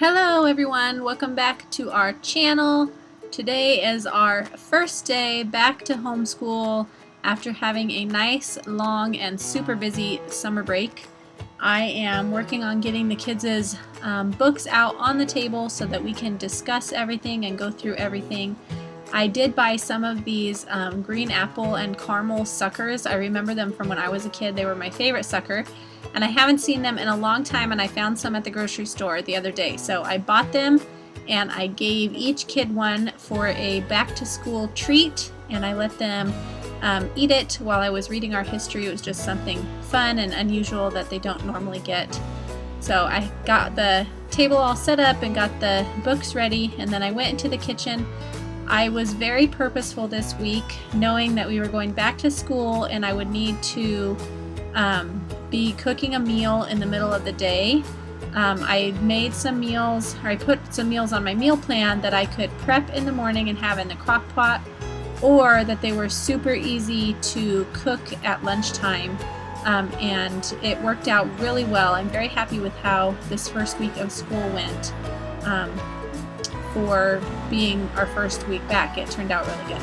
Hello everyone, welcome back to our channel. Today is our first day back to homeschool after having a nice, long, and super busy summer break. I am working on getting the kids' books out on the table so that we can discuss everything and go through everything. I did buy some of these green apple and caramel suckers. I remember them from when I was a kid. They were my favorite sucker. And I haven't seen them in a long time, and I found some at the grocery store the other day. So I bought them and I gave each kid one for a back to school treat, and I let them eat it while I was reading our history. It was just something fun and unusual that they don't normally get. So I got the table all set up and got the books ready, and then I went into the kitchen. I was very purposeful this week, knowing that we were going back to school and I would need to be cooking a meal in the middle of the day. I made some meals, or I put some meals on my meal plan that I could prep in the morning and have in the crock pot, or that they were super easy to cook at lunchtime, and it worked out really well. I'm very happy with how this first week of school went. For being our first week back, it turned out really good.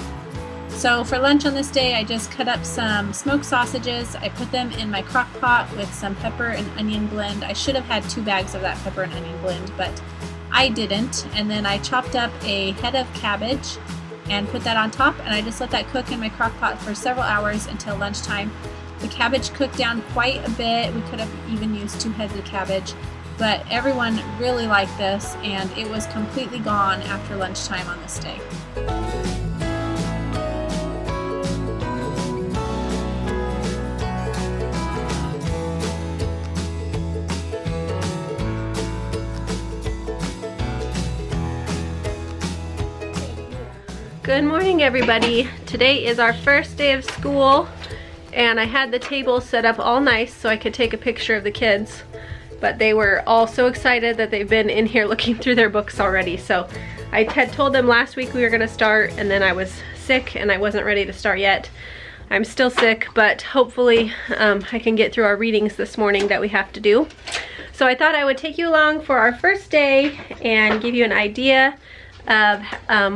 So for lunch on this day, I just cut up some smoked sausages. I put them in my crock pot with some pepper and onion blend. I should have had 2 bags of that pepper and onion blend, but I didn't. And then I chopped up a head of cabbage and put that on top, and I just let that cook in my crock pot for several hours until lunchtime. The cabbage cooked down quite a bit. We could have even used 2 heads of cabbage, but everyone really liked this, and it was completely gone after lunchtime on this day. Good morning, everybody. Today is our first day of school, and I had the table set up all nice so I could take a picture of the kids, but they were all so excited that they've been in here looking through their books already. So I had told them last week we were gonna start, and then I was sick and I wasn't ready to start yet. I'm still sick, but hopefully I can get through our readings this morning that we have to do. So I thought I would take you along for our first day and give you an idea of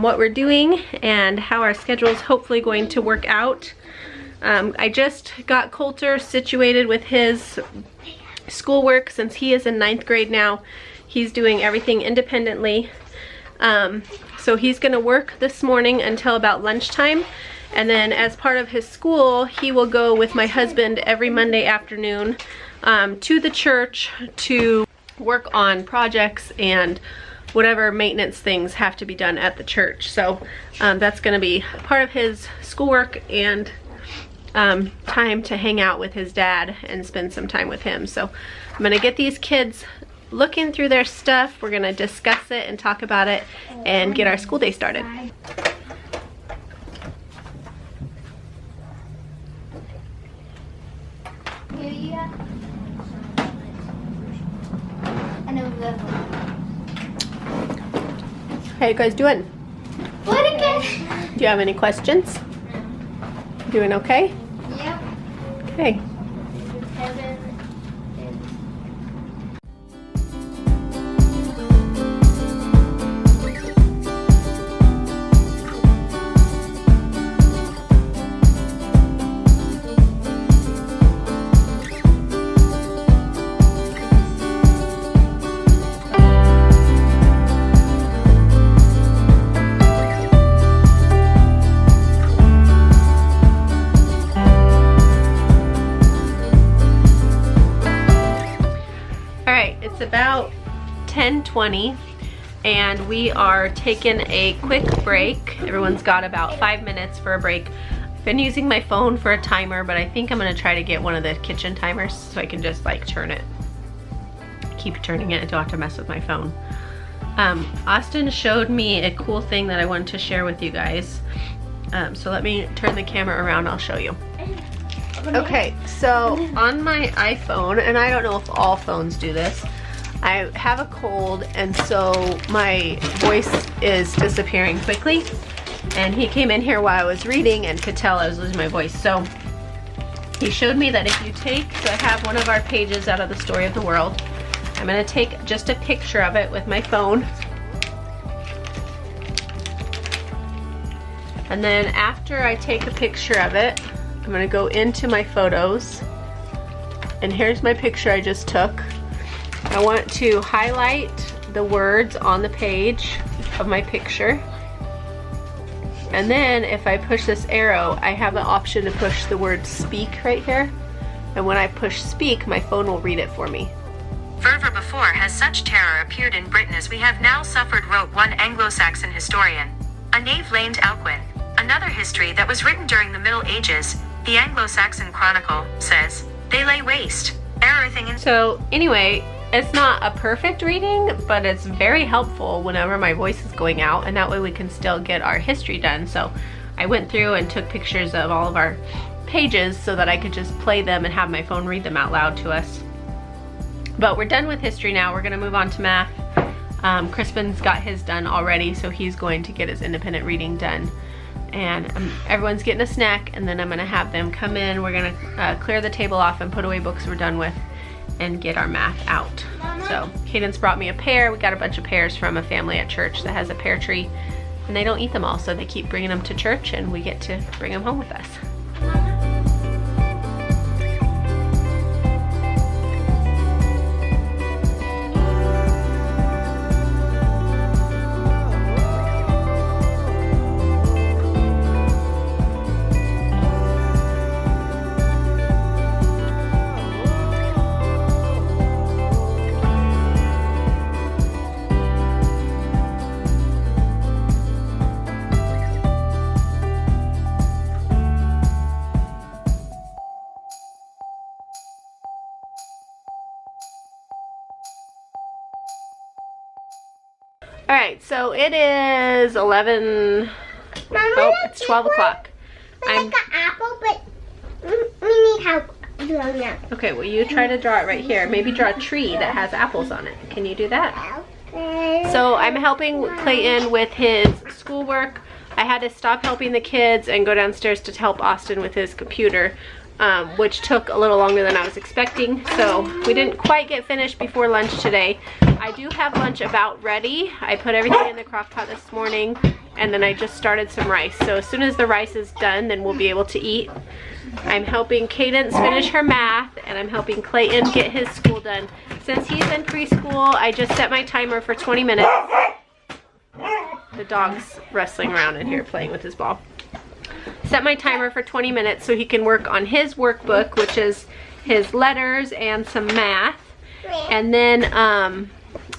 what we're doing and how our schedule is hopefully going to work out. I just got Coulter situated with his schoolwork. Since he is in 9th grade now, he's doing everything independently. So he's gonna work this morning until about lunchtime, and then as part of his school, he will go with my husband every Monday afternoon to the church to work on projects and whatever maintenance things have to be done at the church. So that's gonna be part of his schoolwork and time to hang out with his dad and spend some time with him. So I'm gonna get these kids looking through their stuff. We're gonna discuss it and talk about it and get our school day started. How you guys doing? Pretty good. Do you have any questions? Doing okay? Yep. Okay. It's about 10:20 and we are taking a quick break. Everyone's got about 5 minutes for a break. I've been using my phone for a timer, but I think I'm gonna try to get one of the kitchen timers so I can just like turn it. Keep turning it and don't have to mess with my phone. Austin showed me a cool thing that I wanted to share with you guys. So let me turn the camera around, I'll show you. Okay, so on my iPhone, and I don't know if all phones do this, I have a cold, and so my voice is disappearing quickly. And he came in here while I was reading and could tell I was losing my voice. So he showed me that if you take, so I have one of our pages out of the Story of the World, I'm gonna take just a picture of it with my phone. And then after I take a picture of it, I'm gonna go into my photos. And here's my picture I just took. I want to highlight the words on the page of my picture. And then if I push this arrow, I have the option to push the word speak right here. And when I push speak, my phone will read it for me. Fervor before has such terror appeared in Britain as we have now suffered, wrote one Anglo-Saxon historian. A knave lamed Alcuin. Another history that was written during the Middle Ages, the Anglo-Saxon Chronicle, says, they lay waste. Everything in. So anyway, it's not a perfect reading, but it's very helpful whenever my voice is going out, and that way we can still get our history done. So I went through and took pictures of all of our pages so that I could just play them and have my phone read them out loud to us. But we're done with history now. We're gonna move on to math. Crispin's got his done already, so he's going to get his independent reading done. And everyone's getting a snack, and then I'm gonna have them come in. We're gonna clear the table off and put away books we're done with and get our math out. Mama. So Caden's brought me a pear. We got a bunch of pears from a family at church that has a pear tree, and they don't eat them all, so they keep bringing them to church, and we get to bring them home with us. All right, so it is 11, oh, it's 12 o'clock. I'm like an apple, but we need help doing that. Okay, well you try to draw it right here. Maybe draw a tree that has apples on it. Can you do that? Okay. So I'm helping Clayton with his schoolwork. I had to stop helping the kids and go downstairs to help Austin with his computer, which took a little longer than I was expecting. So we didn't quite get finished before lunch today. I do have lunch about ready. I put everything in the crock pot this morning, and then I just started some rice. So as soon as the rice is done, then we'll be able to eat. I'm helping Cadence finish her math, and I'm helping Clayton get his school done. Since he's in preschool, I just set my timer for 20 minutes. The dog's wrestling around in here playing with his ball. Set my timer for 20 minutes so he can work on his workbook, which is his letters and some math. And then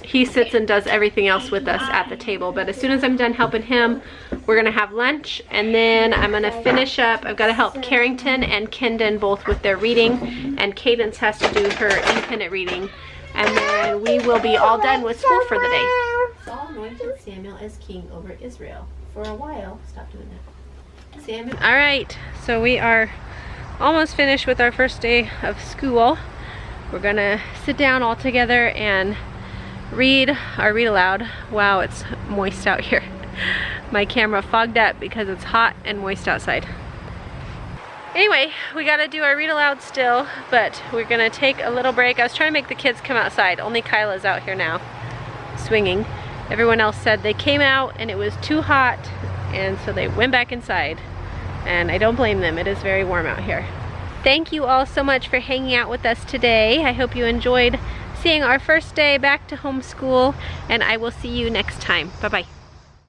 he sits and does everything else with us at the table. But as soon as I'm done helping him, we're gonna have lunch, and then I'm gonna finish up. I've got to help Carrington and Kendon both with their reading, and Cadence has to do her independent reading, and then we will be all done with school for the day. Saul anointed Samuel as king over Israel. For a while, stop doing that. Samuel. All right, so we are almost finished with our first day of school. We're gonna sit down all together and read our read aloud. Wow, it's moist out here. My camera fogged up because it's hot and moist outside. Anyway, we gotta do our read aloud still, but we're gonna take a little break. I was trying to make the kids come outside. Only Kyla's out here now, swinging. Everyone else said they came out and it was too hot, and so they went back inside. And I don't blame them, it is very warm out here. Thank you all so much for hanging out with us today. I hope you enjoyed seeing our first day back to homeschool, and I will see you next time. Bye-bye.